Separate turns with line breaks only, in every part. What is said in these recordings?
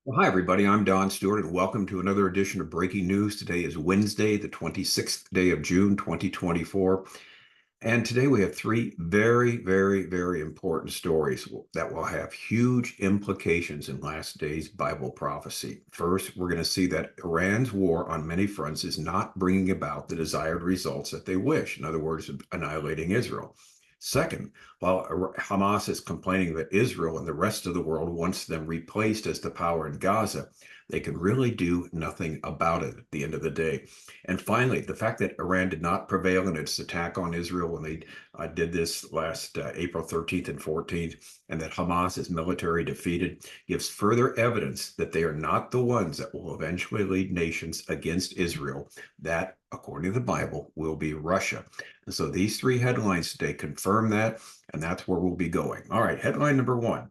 Well, hi, everybody. I'm Don Stewart, and welcome to another edition of Breaking News. Today is Wednesday, the 26th day of June, 2024. And today we have three very, very, very important stories that will have huge implications in last days Bible prophecy. First, we're going to see that Iran's war on many fronts is not bringing about the desired results that they wish. In other words, annihilating Israel. Second, while Hamas is complaining that Israel and the rest of the world wants them replaced as the power in Gaza, they can really do nothing about it at the end of the day. And finally, the fact that Iran did not prevail in its attack on Israel when they did this last April 13th and 14th, and that Hamas is military defeated, gives further evidence that they are not the ones that will eventually lead nations against Israel. That, according to the Bible, will be Russia. And so these three headlines today confirm that, and that's where we'll be going. All right, headline number one.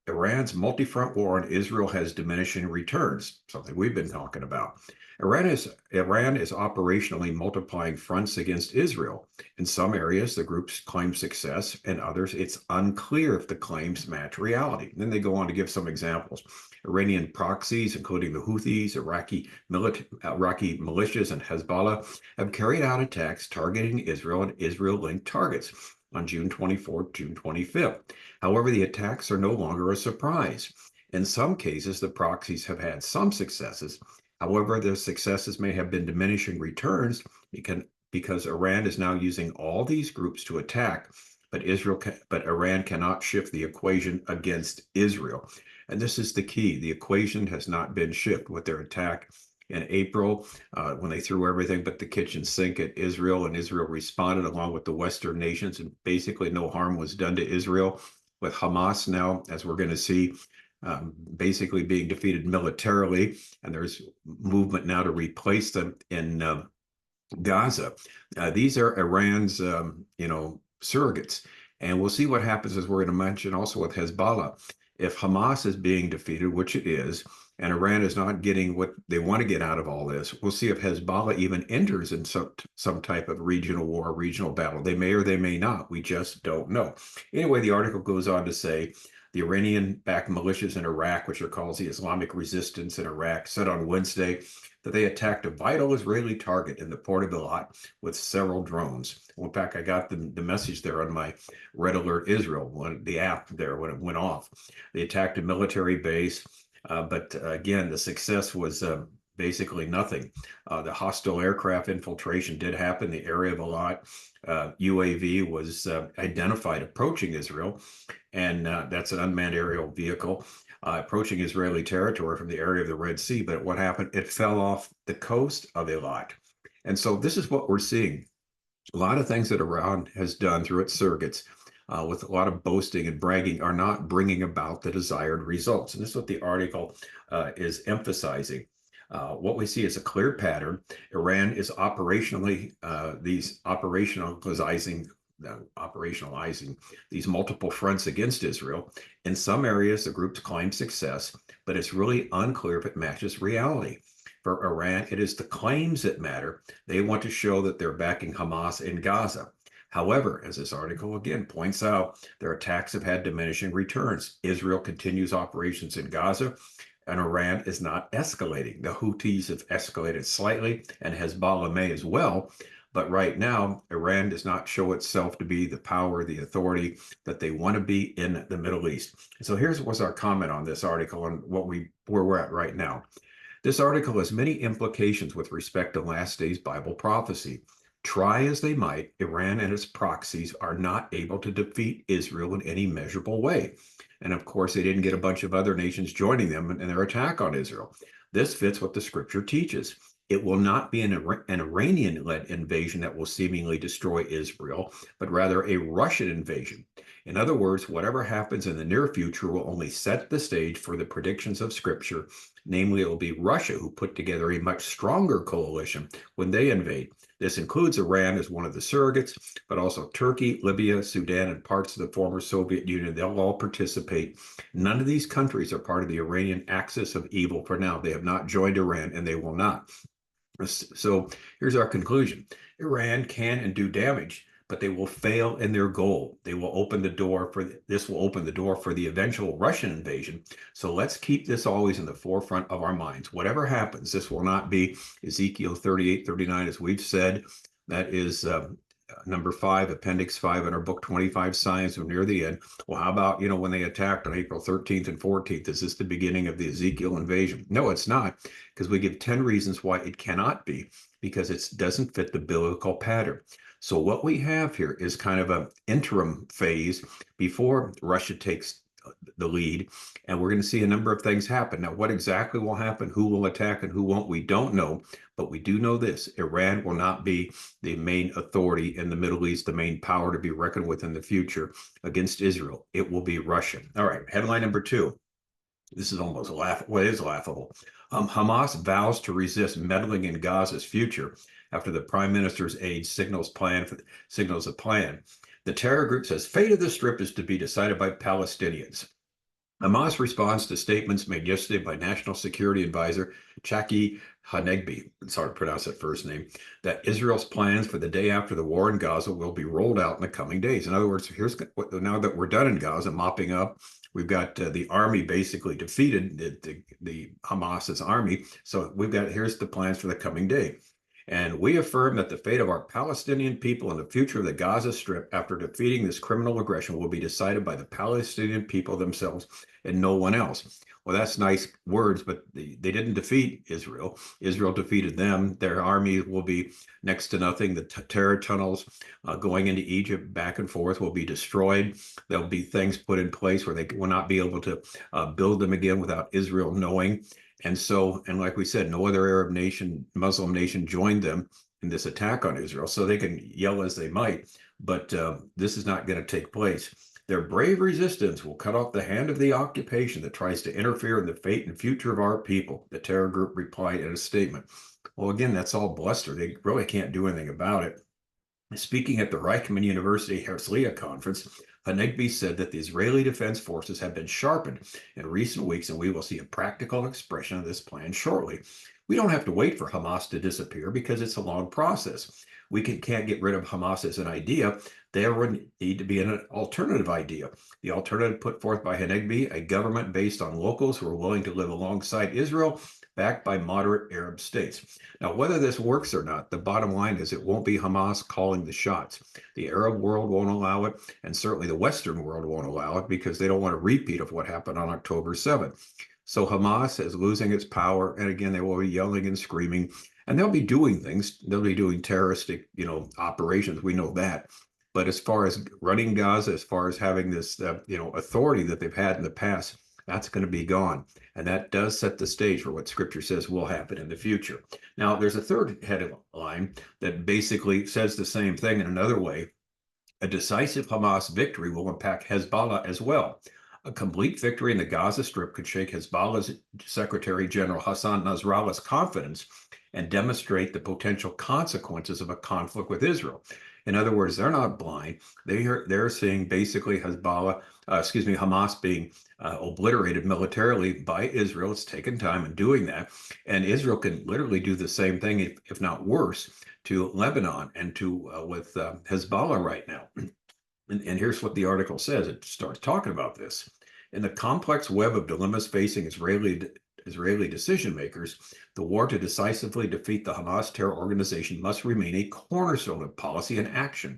Iran's multi-front war on Israel has diminishing returns, something we've been talking about. Iran is operationally multiplying fronts against Israel. In some areas, the groups claim success, and others, it's unclear if the claims match reality. And then they go on to give some examples. Iranian proxies, including the Houthis, Iraqi militias, and Hezbollah, have carried out attacks targeting Israel and Israel-linked targets on June 24th, June 25th. However, the attacks are no longer a surprise. In some cases, the proxies have had some successes. However, their successes may have been diminishing returns because Iran is now using all these groups to attack, but Iran cannot shift the equation against Israel. And this is the key. The equation has not been shifted with their attack in April when they threw everything but the kitchen sink at Israel, and Israel responded along with the Western nations, and basically no harm was done to Israel. With Hamas now, as we're going to see, basically being defeated militarily, and there's movement now to replace them in Gaza. These are Iran's, surrogates. And we'll see what happens, as we're going to mention also with Hezbollah. If Hamas is being defeated, which it is, and Iran is not getting what they want to get out of all this, we'll see if Hezbollah even enters in some type of regional war, regional battle. They may or they may not. We just don't know. Anyway, the article goes on to say the Iranian-backed militias in Iraq, which are called the Islamic Resistance in Iraq, said on Wednesday that they attacked a vital Israeli target in the port of Eilat with several drones. Well, in fact, I got the message there on my Red Alert Israel, the app there when it went off. They attacked a military base, but again, the success was basically nothing. The hostile aircraft infiltration did happen. The area of Eilat UAV was identified approaching Israel, and that's an unmanned aerial vehicle approaching Israeli territory from the area of the Red Sea. But what happened? It fell off the coast of Eilat. And so this is what we're seeing. A lot of things that Iran has done through its surrogates with a lot of boasting and bragging are not bringing about the desired results. And this is what the article is emphasizing. What we see is a clear pattern. Iran is operationalizing these multiple fronts against Israel. In some areas, the groups claim success, but it's really unclear if it matches reality. For Iran, it is the claims that matter. They want to show that they're backing Hamas in Gaza. However, as this article again points out, their attacks have had diminishing returns. Israel continues operations in Gaza, and Iran is not escalating. The Houthis have escalated slightly, and Hezbollah may as well. But right now, Iran does not show itself to be the power, the authority that they want to be in the Middle East. So here's what's our comment on this article and where we're at right now. This article has many implications with respect to last days Bible prophecy. Try as they might, Iran and its proxies are not able to defeat Israel in any measurable way. And of course, they didn't get a bunch of other nations joining them in their attack on Israel. This fits what the scripture teaches. It will not be an Iranian-led invasion that will seemingly destroy Israel, but rather a Russian invasion. In other words, whatever happens in the near future will only set the stage for the predictions of Scripture. Namely, it will be Russia who put together a much stronger coalition when they invade. This includes Iran as one of the surrogates, but also Turkey, Libya, Sudan, and parts of the former Soviet Union. They'll all participate. None of these countries are part of the Iranian axis of evil for now. They have not joined Iran, and they will not. So here's our conclusion. Iran can and do damage, but they will fail in their goal. They will open the door for this will open the door for the eventual Russian invasion. So let's keep this always in the forefront of our minds. Whatever happens, this will not be Ezekiel 38, 39, as we've said. That is number 5, appendix 5 in our book, 25 Signs. We're near the end. Well, how about, when they attacked on April 13th and 14th? Is this the beginning of the Ezekiel invasion? No, it's not, because we give 10 reasons why it cannot be, because it doesn't fit the biblical pattern. So what we have here is kind of an interim phase before Russia takes the lead, and we're going to see a number of things happen. Now, what exactly will happen, who will attack and who won't, we don't know, but we do know this: Iran will not be the main authority in the Middle East, the main power to be reckoned with in the future against Israel. It will be Russia. All right, headline number 2. This is almost laughable. Well, it is laughable. Hamas vows to resist meddling in Gaza's future after the prime minister's aide signals a plan. The terror group says fate of the Strip is to be decided by Palestinians. Hamas responds to statements made yesterday by National Security Advisor Chaki Hanegbi, it's hard to pronounce that first name, that Israel's plans for the day after the war in Gaza will be rolled out in the coming days. In other words, now that we're done in Gaza, mopping up, we've got the army basically defeated, the Hamas's army. So here's the plans for the coming day. And we affirm that the fate of our Palestinian people and the future of the Gaza Strip after defeating this criminal aggression will be decided by the Palestinian people themselves and no one else. Well, that's nice words, but they didn't defeat Israel. Israel defeated them. Their army will be next to nothing. The terror tunnels going into Egypt back and forth will be destroyed. There'll be things put in place where they will not be able to build them again without Israel knowing. And like we said, no other Arab nation, Muslim nation joined them in this attack on Israel. So they can yell as they might, but this is not going to take place. Their brave resistance will cut off the hand of the occupation that tries to interfere in the fate and future of our people, the terror group replied in a statement. Well, again, that's all bluster. They really can't do anything about it. Speaking at the Reichman University Herzliya conference, Hanegbi said that the Israeli Defense Forces have been sharpened in recent weeks, and we will see a practical expression of this plan shortly. We don't have to wait for Hamas to disappear because it's a long process. We can't get rid of Hamas as an idea. There would need to be an alternative idea. The alternative put forth by Hanegbi, a government based on locals who are willing to live alongside Israel, backed by moderate Arab states. Now, whether this works or not, the bottom line is it won't be Hamas calling the shots. The Arab world won't allow it, and certainly the Western world won't allow it because they don't want a repeat of what happened on October 7th. So Hamas is losing its power, and again, they will be yelling and screaming, and they'll be doing things. They'll be doing terroristic, operations. We know that. But as far as running Gaza, as far as having this, authority that they've had in the past, that's going to be gone. And that does set the stage for what Scripture says will happen in the future. Now, there's a third headline that basically says the same thing in another way. A decisive Hamas victory will impact Hezbollah as well. A complete victory in the Gaza Strip could shake Hezbollah's Secretary General Hassan Nasrallah's confidence and demonstrate the potential consequences of a conflict with Israel. In other words, they're not blind. They're seeing basically Hamas being obliterated militarily by Israel. It's taken time in doing that. And Israel can literally do the same thing, if not worse, to Lebanon and with Hezbollah right now. And here's what the article says. It starts talking about this. In the complex web of dilemmas facing Israeli decision makers, the war to decisively defeat the Hamas terror organization must remain a cornerstone of policy and action.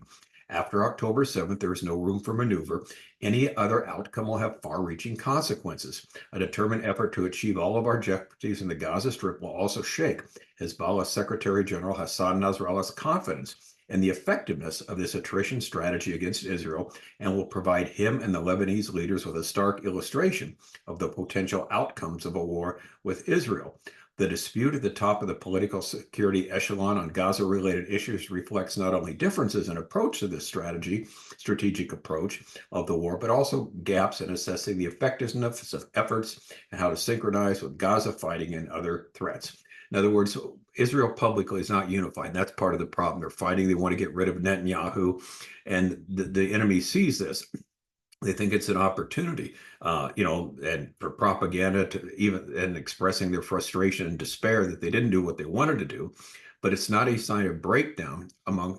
After October 7th, there is no room for maneuver. Any other outcome will have far-reaching consequences. A determined effort to achieve all of our objectives in the Gaza Strip will also shake Hezbollah Secretary General Hassan Nasrallah's confidence and the effectiveness of this attrition strategy against Israel, and will provide him and the Lebanese leaders with a stark illustration of the potential outcomes of a war with Israel. The dispute at the top of the political security echelon on Gaza-related issues reflects not only differences in approach to this strategic approach of the war, but also gaps in assessing the effectiveness of efforts and how to synchronize with Gaza fighting and other threats. In other words, Israel publicly is not unified. That's part of the problem. They're fighting. They want to get rid of Netanyahu, and the enemy sees this. They think it's an opportunity, and for propaganda and expressing their frustration and despair that they didn't do what they wanted to do. but it's not a sign of breakdown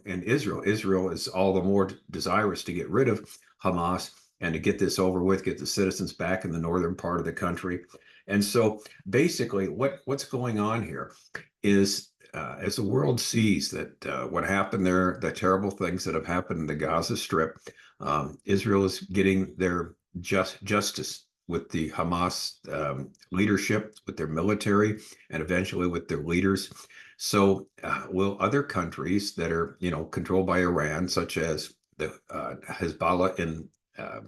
in Israel. Israel is all the more desirous to get rid of Hamas and to get this over with, get the citizens back in the northern part of the country. And so basically what's going on here is as the world sees that what happened there, the terrible things that have happened in the Gaza Strip, Israel is getting their justice with the Hamas leadership, with their military, and eventually with their leaders. So will other countries that are, controlled by Iran, such as the Hezbollah in uh,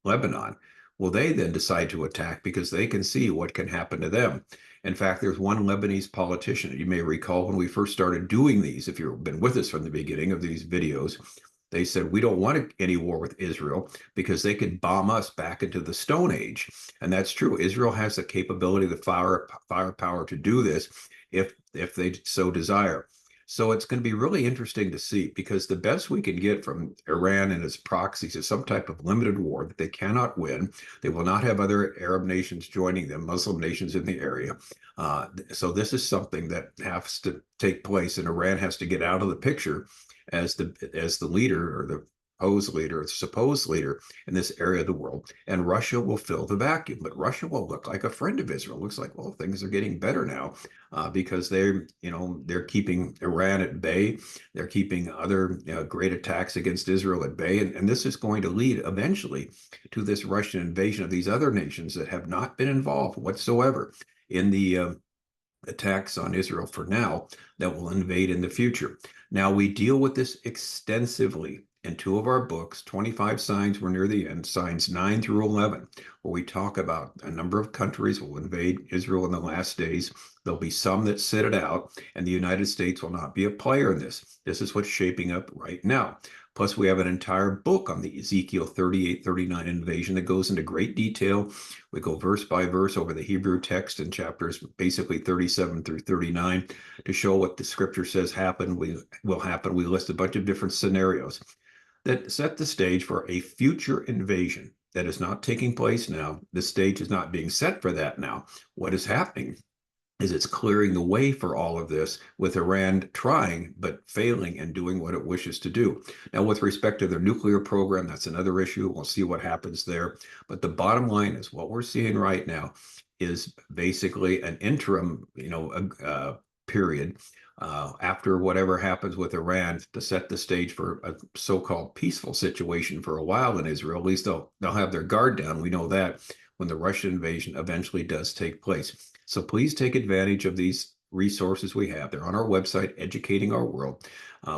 Lebanon, will they then decide to attack because they can see what can happen to them? In fact, there's one Lebanese politician, you may recall when we first started doing these, if you've been with us from the beginning of these videos, they said, we don't want any war with Israel because they could bomb us back into the Stone Age. And that's true. Israel has the capability, the firepower to do this if they so desire. So it's going to be really interesting to see, because the best we can get from Iran and its proxies is some type of limited war that they cannot win. They will not have other Arab nations joining them, Muslim nations in the area. So this is something that has to take place, and Iran has to get out of the picture as the leader, or the supposed leader in this area of the world, and Russia will fill the vacuum. But Russia will look like a friend of Israel. It looks like, well, things are getting better now because they're keeping Iran at bay. They're keeping other great attacks against Israel at bay, and this is going to lead eventually to this Russian invasion of these other nations that have not been involved whatsoever in the attacks on Israel for now, that will invade in the future. Now, we deal with this extensively in two of our books, 25 Signs, we're near the end, signs 9 through 11, where we talk about a number of countries will invade Israel in the last days. There'll be some that sit it out, and the United States will not be a player in this. This is what's shaping up right now. Plus, we have an entire book on the Ezekiel 38-39 invasion that goes into great detail. We go verse by verse over the Hebrew text in chapters basically 37 through 39 to show what the scripture says will happen. We list a bunch of different scenarios that set the stage for a future invasion that is not taking place now. The stage is not being set for that now. What is happening is it's clearing the way for all of this, with Iran trying but failing and doing what it wishes to do. Now, with respect to their nuclear program, that's another issue. We'll see what happens there. But the bottom line is what we're seeing right now is basically an interim, period after whatever happens with Iran to set the stage for a so-called peaceful situation for a while in Israel. At least they'll have their guard down. We know that when the Russian invasion eventually does take place. So please take advantage of these resources we have. They're on our website, Educating Our World.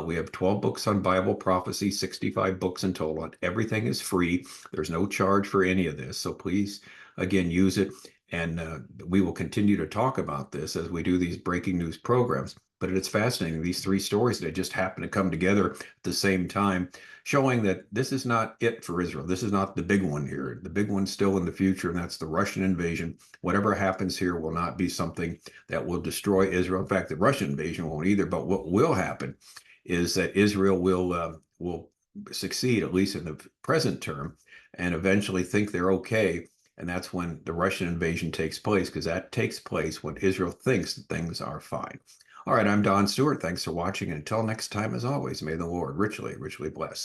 We have 12 books on Bible prophecy, 65 books in total, and everything is free. There's no charge for any of this. So please, again, use it. And we will continue to talk about this as we do these breaking news programs. But it's fascinating, these three stories that just happen to come together at the same time, showing that this is not it for Israel. This is not the big one here. The big one's still in the future, and that's the Russian invasion. Whatever happens here will not be something that will destroy Israel. In fact, the Russian invasion won't either. But what will happen is that Israel will succeed, at least in the present term, and eventually think they're okay. And that's when the Russian invasion takes place, because that takes place when Israel thinks that things are fine. All right, I'm Don Stewart. Thanks for watching. And until next time, as always, may the Lord richly, richly bless.